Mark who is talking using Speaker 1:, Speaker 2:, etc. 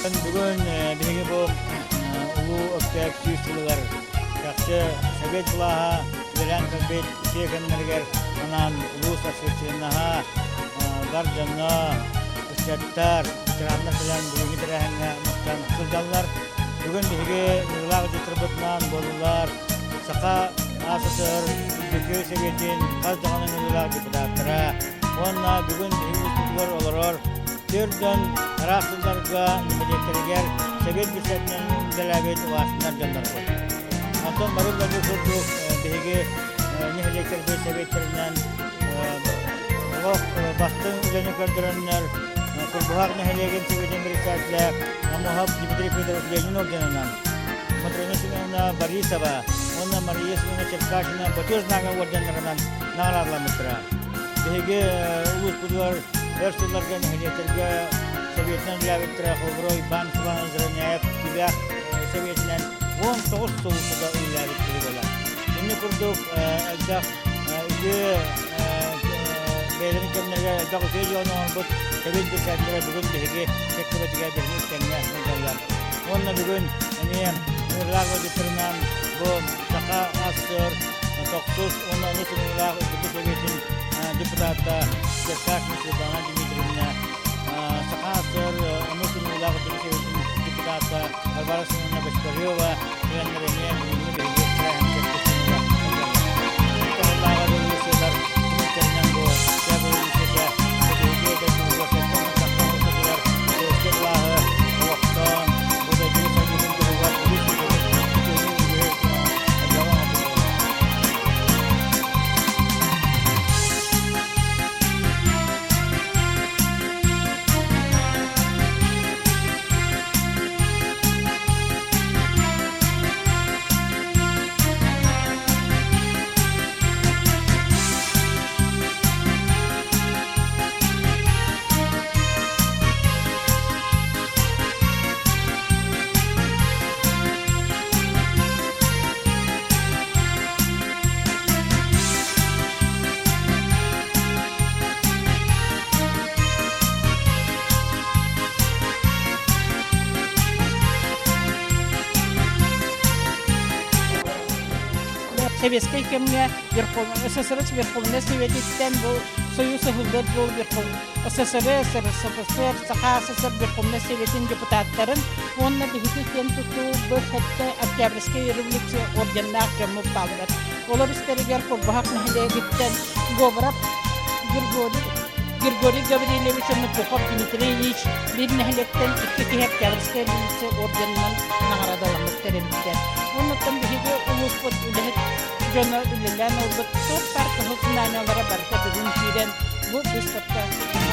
Speaker 1: Бүгін биһиги бу улуу өктөк сүйүстүлүгөр жакшы совет булаха билен кылбет тиекеннергер анан улуу сосветчинаха бар жана үстөттөр ветерандар билен бүгүнкү терехинге муктан сылдаллар. Бүгүн биһиги нурлаг жытырбытынан болулар сака асысыр бүкү советин каздаганын нурлаг депутаттара онна бүгүн биһиги устугар олорор Türden tarafsızlarga nimedeklerger sebep güçlerinden delabet vasıflar canlar var. Anton barulları kurduk bihigi nihilekler bir sebeplerinden bastığın üzerine kırdıranlar kurbuhak nihilegen sebetin bir saatler Amuhab Dmitri Fedorov Lenin ordenanan Matronisina Borisova ona Maria Semena Cherkashina Batyoznaga ordenlerinden nağlarlamıştır. Bihigi ulus budular Örstülerge nihiliyetlerge Sovyetinden bilavettire Xolgroy, Ban Sıvanın Zırnayep, Tibyak Sovyetinden 19 soğusuda uylavettire olan. Şimdi kurduk, Agdak, iki beylerin kemlerge Agdak Öteyci onun bu Sovyet bir saatlere bugün bihigi Tekkibetiga birini istemine müdavlar. Onunla bugün, Nurlar Vajitırınan bu Saka Asır, Toksuz, onun için Nurlar Vajitırınan депутата Черкашина Светлана Дмитриевна, Сахасыр, Мусин Улава депутата Варвара Семеновна Бочкарева,
Speaker 2: Советский кемне СССР Верховный Совет был Союз Хулдет был Верховный СССР СССР Саха СССР Верховный Советин депутаттарын онна бихити кен туту бу хатта Октябрьский революция орденнак кемуп талдар. Олар истеригер курбахак нехлегиттен Говоров Григорий Гаврилович Набоков Дмитриевич bir nehletten iki Октябрьский революция орденнан наградаланып терелиптер. Оннан бихиге улуспот үлет Жона үлелән олбыт сот парты хылсынанялара барта бүгін кирен бұл быстапта